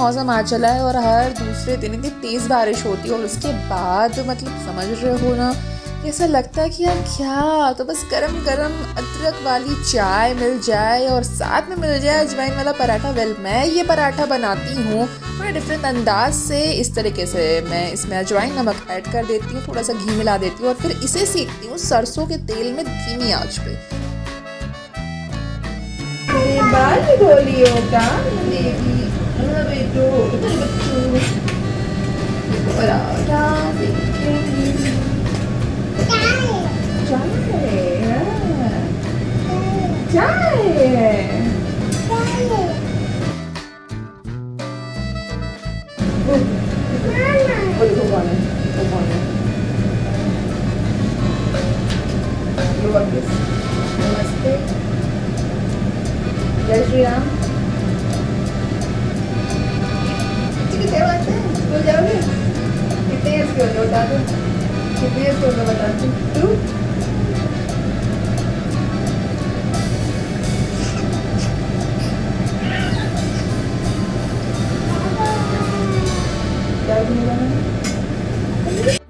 मौसम आ चला है और हर दूसरे दिन इतनी तेज़ बारिश होती है और उसके बाद मतलब समझ रहे हो ना, ऐसा लगता है कि यार क्या, तो बस गरम गरम अदरक वाली चाय मिल जाए और साथ में मिल जाए अजवाइन वाला पराठा। वेल, मैं ये पराठा बनाती हूँ थोड़ा डिफरेंट अंदाज से। इस तरीके से मैं इसमें अजवाइन नमक ऐड कर देती हूँ, थोड़ा सा घी मिला देती हूँ और फिर इसे सेकती हूँ सरसों के तेल में धीमी आंच पे। बाल धोलियो का बेबी, बेटो पराठा नमस्ते, जय श्री राम। कितने बात है, स्कूल जाओगे? कितने ईयर्स के हो गए बता दो, कितने ईयर्स के हो गए बता दो। तू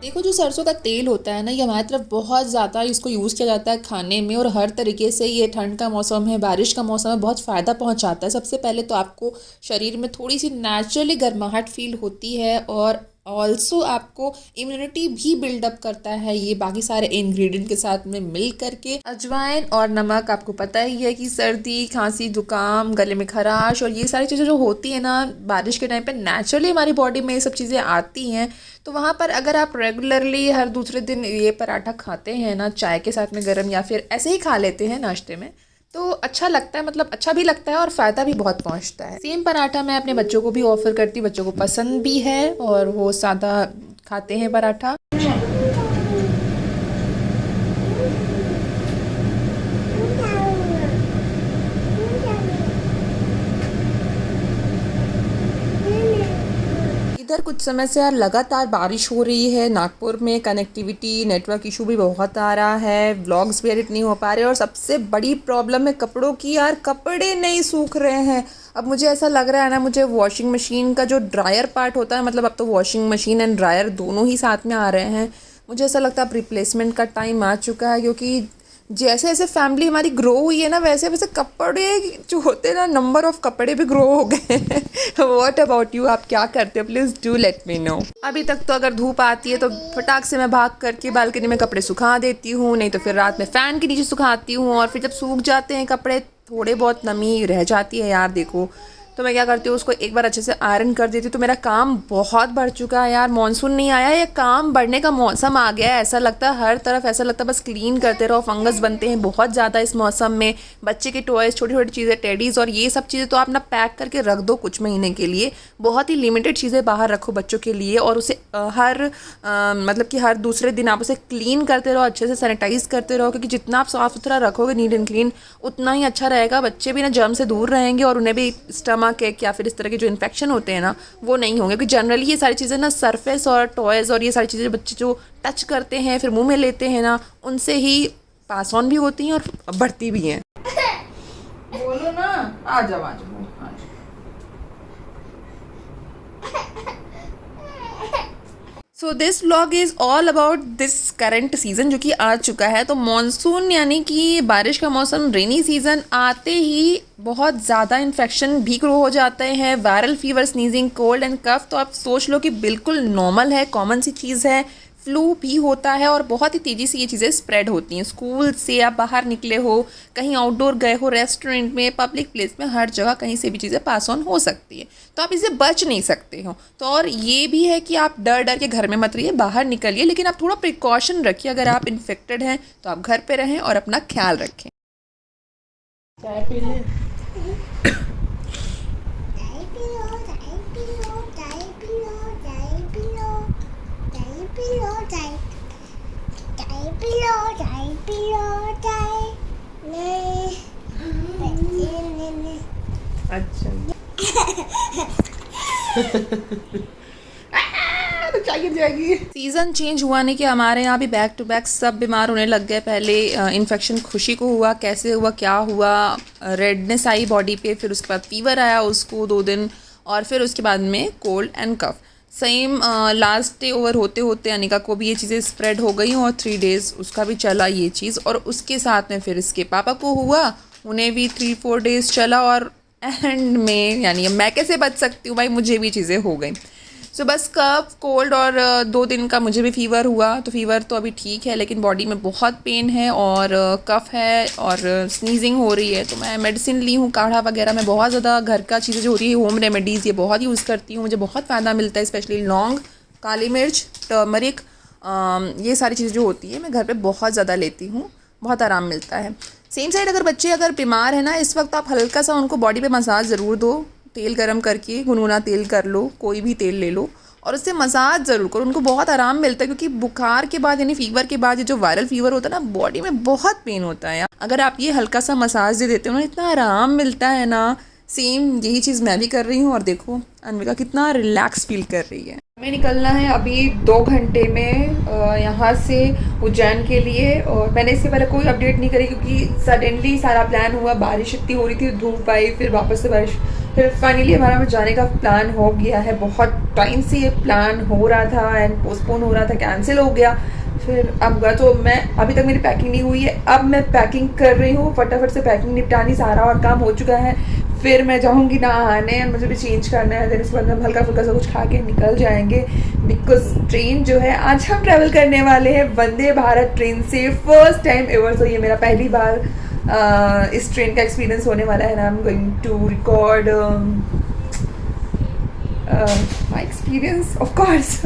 देखो, जो सरसों का तेल होता है ना, ये हमारी तरफ बहुत ज़्यादा इसको यूज़ किया जाता है खाने में और हर तरीके से। ये ठंड का मौसम है, बारिश का मौसम है, बहुत फ़ायदा पहुंचाता है। सबसे पहले तो आपको शरीर में थोड़ी सी नेचुरली गर्माहट फील होती है और ऑल्सो आपको इम्यूनिटी भी बिल्डअप करता है ये बाकी सारे इंग्रेडिएंट के साथ में मिल करके। अजवाइन और नमक, आपको पता ही है कि सर्दी, खांसी, जुकाम, गले में खराश और ये सारी चीज़ें जो होती है ना बारिश के टाइम पे, नेचुरली हमारी बॉडी में ये सब चीज़ें आती हैं। तो वहाँ पर अगर आप रेगुलरली हर दूसरे दिन ये पराठा खाते हैं ना चाय के साथ में गरम, या फिर ऐसे ही खा लेते हैं नाश्ते में, तो अच्छा लगता है, मतलब अच्छा भी लगता है और फ़ायदा भी बहुत पहुंचता है। सेम पराठा मैं अपने बच्चों को भी ऑफ़र करती हूँ, बच्चों को पसंद भी है और वो सादा खाते हैं पराठा। इधर कुछ समय से यार लगातार बारिश हो रही है। नागपुर में कनेक्टिविटी नेटवर्क इशू भी बहुत आ रहा है, व्लॉग्स भी एडिट नहीं हो पा रहे और सबसे बड़ी प्रॉब्लम है कपड़ों की। यार कपड़े नहीं सूख रहे हैं। अब मुझे ऐसा लग रहा है ना, मुझे वॉशिंग मशीन का जो ड्रायर पार्ट होता है, मतलब अब तो वॉशिंग मशीन एंड ड्रायर दोनों ही साथ में आ रहे हैं, मुझे ऐसा लगता है अब रिप्लेसमेंट का टाइम आ चुका है। क्योंकि जैसे जैसे फैमिली हमारी ग्रो हुई है ना, वैसे वैसे कपड़े जो होते हैं ना, नंबर ऑफ कपड़े भी ग्रो हो गए हैं। व्हाट अबाउट यू, आप क्या करते हो? Please do let me know. अभी तक तो अगर धूप आती है तो फटाक से मैं भाग करके बालकनी में कपड़े सुखा देती हूँ, नहीं तो फिर रात में फ़ैन के नीचे सुखाती हूँ और फिर जब सूख जाते हैं कपड़े, थोड़े बहुत नमी रह जाती है यार देखो, तो मैं क्या करती हूँ, उसको एक बार अच्छे से आयरन कर देती हूँ। तो मेरा काम बहुत बढ़ चुका है यार। मानसून नहीं आया, ये काम बढ़ने का मौसम आ गया है। ऐसा लगता है हर तरफ, ऐसा लगता है बस क्लीन करते रहो। फंगस बनते हैं बहुत ज़्यादा इस मौसम में। बच्चे के टॉयज़, छोटी छोटी चीज़ें, टेडीज़ और ये सब चीज़ें तो आप ना पैक करके रख दो कुछ महीने के लिए। बहुत ही लिमिटेड चीज़ें बाहर रखो बच्चों के लिए और उसे मतलब कि हर दूसरे दिन आप उसे क्लीन करते रहो, अच्छे से सैनिटाइज़ करते रहो। क्योंकि जितना आप साफ़ सुथरा रखोगे, नीट एंड क्लीन, उतना ही अच्छा रहेगा। बच्चे भी ना जर्म से दूर रहेंगे और उन्हें भी स्टमक एक या फिर इस तरह के जो इन्फेक्शन होते हैं ना, वो नहीं होंगे। क्योंकि जनरली ये सारी चीज़ें ना सरफेस और टॉयज़ और ये सारी चीज़ें बच्चे जो टच करते हैं फिर मुंह में लेते हैं ना, उनसे ही पास ऑन भी होती हैं और बढ़ती भी हैं। बोलो ना, आ जाओ आ जाओ। So this vlog is all about this current season जो कि आ चुका है। तो मॉनसून यानी कि बारिश का मौसम, रेनी सीज़न आते ही बहुत ज़्यादा इन्फेक्शन भी ग्रो हो जाते हैं। Viral fever, sneezing, cold and cough तो आप सोच लो कि बिल्कुल नॉर्मल है, कॉमन सी चीज़ है। फ्लू भी होता है और बहुत ही तेज़ी से ये चीज़ें स्प्रेड होती हैं। स्कूल से आप बाहर निकले हो, कहीं आउटडोर गए हो, रेस्टोरेंट में, पब्लिक प्लेस में, हर जगह कहीं से भी चीज़ें पास ऑन हो सकती है। तो आप इससे बच नहीं सकते हो। तो और ये भी है कि आप डर डर के घर में मत रहिए, बाहर निकलिए, लेकिन आप थोड़ा प्रिकॉशन रखिए। अगर आप इन्फेक्टेड हैं तो आप घर पे रहें और अपना ख्याल रखें। चाय पी लें। अच्छा तो चाहिए जाएगी। सीज़न चेंज हुआ नहीं कि हमारे यहाँ भी बैक टू बैक सब बीमार होने लग गए। पहले इन्फेक्शन खुशी को हुआ, कैसे हुआ, क्या हुआ, रेडनेस आई बॉडी पे, फिर उसके बाद फीवर आया उसको 2 दिन, और फिर उसके बाद में cold and cough. Same last day over होते होते अनिका को भी ये चीज़ें स्प्रेड हो गई और 3 डेज़ उसका भी चला ये चीज़, और उसके साथ में फिर इसके पापा को हुआ, उन्हें भी 3-4 डेज़ चला, और एंड में यानी मैं कैसे बच सकती हूँ भाई, मुझे भी चीज़ें हो गई। सो बस कफ कोल्ड और 2 दिन का मुझे भी फ़ीवर हुआ। तो फ़ीवर तो अभी ठीक है, लेकिन बॉडी में बहुत पेन है और कफ है और स्नीजिंग हो रही है। तो मैं मेडिसिन ली हूँ, काढ़ा वगैरह। मैं बहुत ज़्यादा घर का चीज़ें जो होती है होम रेमेडीज़ ये बहुत यूज़ करती हूँ, मुझे बहुत फ़ायदा मिलता है। स्पेशली लौंग, काली मिर्च, टर्मरिक, ये सारी चीज़ें जो होती है मैं घर पे बहुत ज़्यादा लेती हूँ, बहुत आराम मिलता है। सेम साइड अगर बच्चे अगर बीमार है ना इस वक्त, आप हल्का सा उनको बॉडी पे मसाज ज़रूर दो। तेल गरम करके गुनगुना तेल कर लो, कोई भी तेल ले लो और उससे मसाज ज़रूर करो, उनको बहुत आराम मिलता है। क्योंकि बुखार के बाद यानी फ़ीवर के बाद ये जो वायरल फ़ीवर होता है ना, बॉडी में बहुत पेन होता है यार। अगर आप ये हल्का सा मसाज दे देते हो ना, इतना आराम मिलता है ना। सेम यही चीज़ मैं भी कर रही हूँ और देखो अनविका कितना रिलैक्स फील कर रही है। हमें निकलना है अभी 2 घंटे में यहाँ से उज्जैन के लिए, और मैंने इससे पहले कोई अपडेट नहीं करी क्योंकि सडनली सारा प्लान हुआ। बारिश इतनी हो रही थी, धूप आई, फिर वापस से बारिश, फिर फाइनली हमारा जाने का प्लान हो गया है। बहुत टाइम से ये प्लान हो रहा था एंड पोस्टपोन हो रहा था, कैंसिल हो गया। फिर अब हुआ, तो मैं अभी तक मेरी पैकिंग नहीं हुई है। अब मैं पैकिंग कर रही हूँ, फटाफट से पैकिंग निपटानी, सारा और काम हो चुका है। फिर मैं जाऊँगी नहाने, मुझे भी चेंज करना है। देन उसके बाद हम हल्का फुल्का सा कुछ खा के निकल जाएंगे। बिकॉज ट्रेन जो है, आज हम ट्रैवल करने वाले हैं वंदे भारत ट्रेन से, फर्स्ट टाइम एवर। तो ये मेरा पहली बार इस ट्रेन का एक्सपीरियंस होने वाला है ना। I am going to record my experience of course.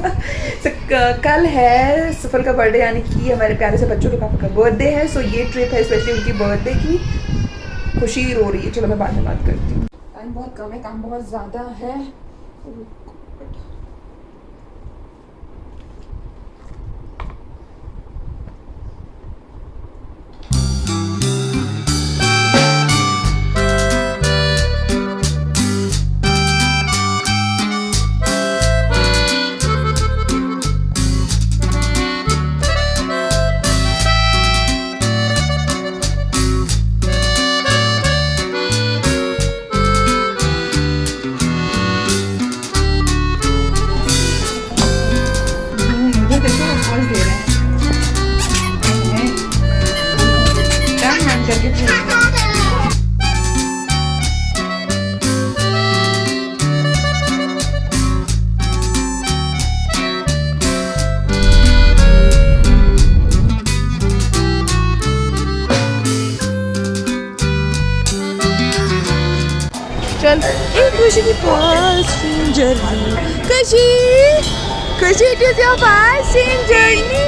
कल है सफल का बर्थडे, यानी कि हमारे प्यारे से बच्चों के पापा का बर्थडे है। सो ये ट्रिप है स्पेशली उनकी बर्थडे की, खुशी रो रही है। चलो मैं बाद में बात करती हूँ। टाइम बहुत कम है, काम बहुत ज़्यादा है। चल एक खुशी की passing journey, खुशी खुशी it is your passing journey.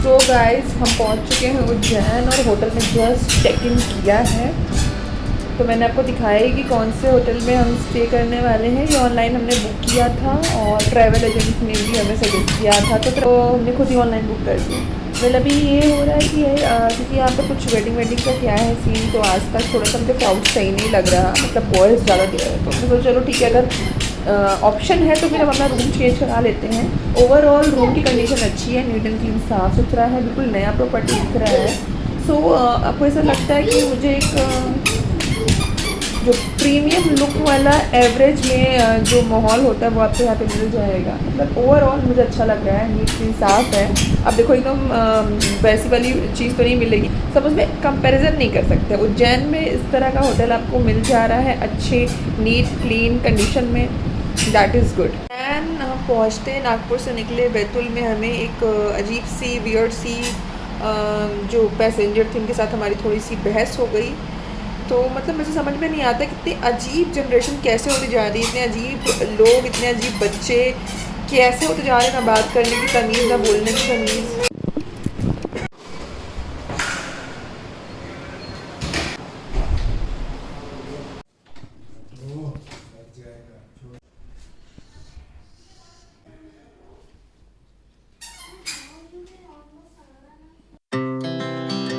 तो गाइस हम पहुंच चुके हैं उज्जैन और होटल में जस्ट चेक इन किया है। तो मैंने आपको दिखाया है कि कौन से होटल में हम स्टे करने वाले हैं। ये ऑनलाइन हमने बुक किया था और ट्रैवल एजेंट ने भी हमें सजेस्ट किया था, तो हमने खुद ही ऑनलाइन बुक कर दी। वेल अभी ये हो रहा है कि क्योंकि यहाँ पर कुछ वेडिंग का क्या है सीन, तो आसपास थोड़ा सा मुझे क्राउड सही नहीं लग रहा, मतलब बॉयज़ ज़्यादा दे रहे हैं। तो मैं चलो ठीक है, अगर ऑप्शन है तो फिर हम अपना रूम चेंज करा लेते हैं। ओवरऑल रूम की कंडीशन अच्छी है, नीट एंड क्लीन, साफ़ सुथरा है, बिल्कुल नया प्रॉपर्टी दिख रहा है। सो आपको ऐसा लगता है कि मुझे एक जो प्रीमियम लुक वाला एवरेज में जो माहौल होता है वो आपको यहाँ पे मिल जाएगा। मतलब ओवरऑल मुझे अच्छा लग रहा है, नीट क्लीन साफ़ है। अब देखो एकदम वैसी वाली चीज़ तो नहीं मिलेगी, सब उसमें कंपैरिजन नहीं कर सकते। उज्जैन में इस तरह का होटल आपको मिल जा रहा है अच्छे नीट क्लीन कंडीशन में, दैट इज़ गुड। एंड हम पहुँचते नागपुर से निकले बैतुल में हमें एक अजीब सी वियर्ड सी जो पैसेंजर थे उनके साथ हमारी थोड़ी सी बहस हो गई। तो मतलब मुझे समझ में नहीं आता कितनी अजीब जनरेशन कैसे होती जा रही है, इतने अजीब लोग, इतने अजीब बच्चे कैसे होते जा रहे हैं, ना बात करने की तमीज़ ना बोलने की तमीज़।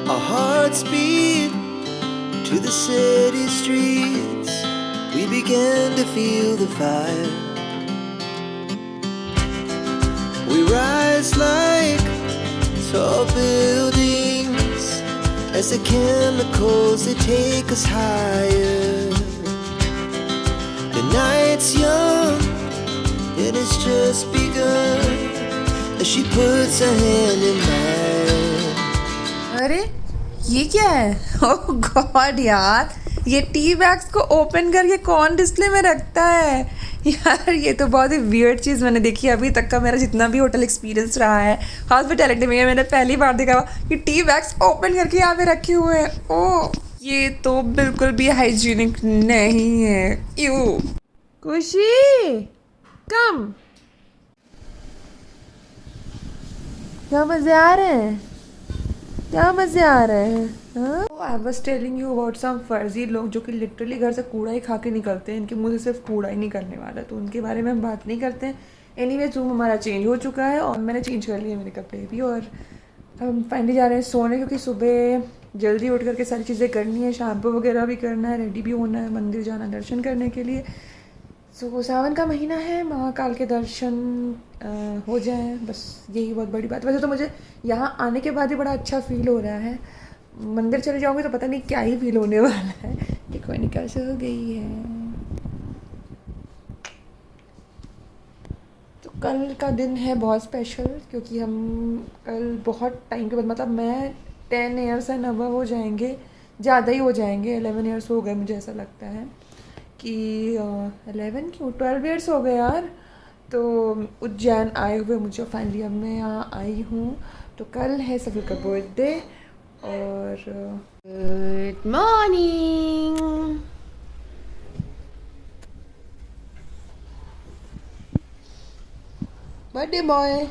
Our hearts beat to the city streets. We began to feel the fire. We rise like tall buildings as the chemicals they take us higher. The night's young and it's just begun as she puts her hand in mine. अरे ये क्या है? ओह God यार, ये tea bags को open करके कौन display में रखता है यार? ये तो बहुत ही वियर्ड चीज़ मैंने देखी अभी तक का मेरा जितना भी होटल एक्सपीरियंस रहा है हॉस्पिटैलिटी में। मैंने पहली बार देखा कि टी बैग्स ओपन करके यहाँ पे रखे हुए हैं। ओह ये तो बिल्कुल भी हाइजीनिक नहीं है। यू खुशी कम, क्या मज़े आ रहे हैं? क्या मज़े आ रहे हैं? I was telling you about some फर्जी लोग जो कि लिटरली घर से कूड़ा ही खा के निकलते हैं। इनके मुंह से सिर्फ कूड़ा ही निकलने वाला है, तो उनके बारे में हम बात नहीं करते हैं। एनीवे रूम हमारा चेंज हो चुका है और मैंने चेंज कर लिए मेरे कपड़े भी, और हम फाइनली जा रहे हैं सोने, क्योंकि सुबह जल्दी उठ करके सारी चीज़ें करनी है, शैम्पू वगैरह भी करना है, रेडी भी होना है, मंदिर जाना दर्शन करने के लिए। सो सावन का महीना है, महाकाल के दर्शन हो जाए, बस यही बहुत बड़ी बात है। वैसे तो मुझे यहाँ आने के बाद ही बड़ा अच्छा फील हो रहा है। मंदिर चले जाओगे तो पता नहीं क्या ही फील होने वाला है कि कोई निकाल से हो गई है। तो कल का दिन है बहुत स्पेशल, क्योंकि हम कल बहुत टाइम के बाद, मतलब मैं 10 ईयर्स एंड अबव हो जाएंगे, ज़्यादा ही हो जाएंगे, 11 ईयर्स हो गए मुझे ऐसा लगता है कि 11 क्यों 12 ईयर्स हो गए यार। तो उज्जैन आए हुए मुझे फाइनली अब मैं यहाँ आई हूँ। तो कल है सभी का बर्थडे और good morning. Birthday boy,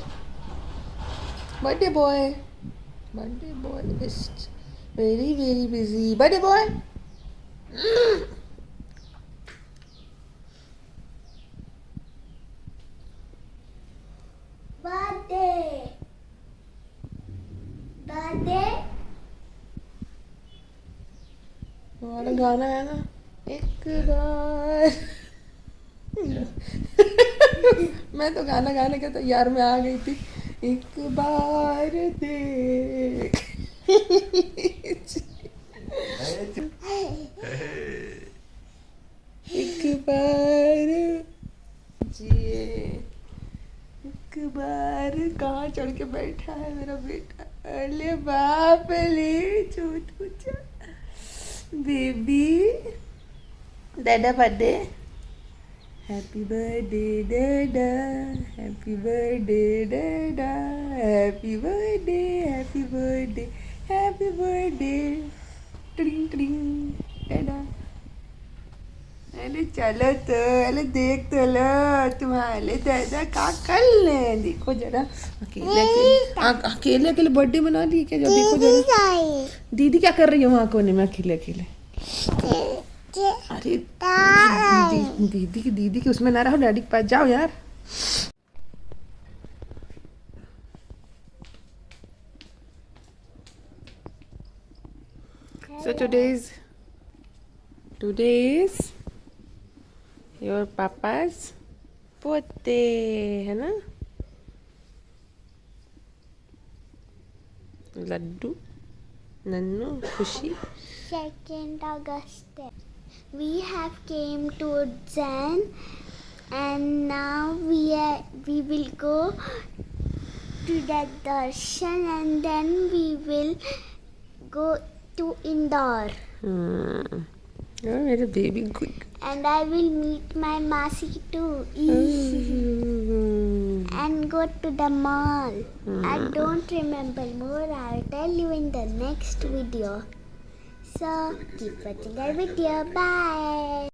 birthday boy, birthday boy is very very busy. Birthday boy वाला गाना है ना, एक बार मैं तो गाना गाने के तैयार में आ गई थी। एक बार देख एक बार जिए, एक बार कहाँ चढ़ के बैठा है मेरा बेटा। अरे बाप ले छोटू चा बेबी, दादा बर्थडे, हैप्पी बर्थडे दादा, हैप्पी बर्थडे दादा, happy birthday, happy birthday, happy birthday, टिंग टिंग दादा। अरे चलो तो, अरे देख तो लो तुम्हारे दादा का कर ले, देखो जरा अकेले अकेले अकेले बर्थडे मना ली क्या? जब देखो जरा दीदी क्या कर रही है वहाँ कोने में अकेले अकेले। अरे दीदी की उसमें ना रहो, डैडी के पास जाओ यार। So today's your papa's birthday है ना? लड्डू, नन्नू, खुशी। 2 August. we have came to Zen, and now we will go to the darshan, and then we will go to Indore, मेरे baby quick and I will meet my Masi too. And go to the mall. I don't remember more. I'll tell you in the next video. So keep watching our video. Bye.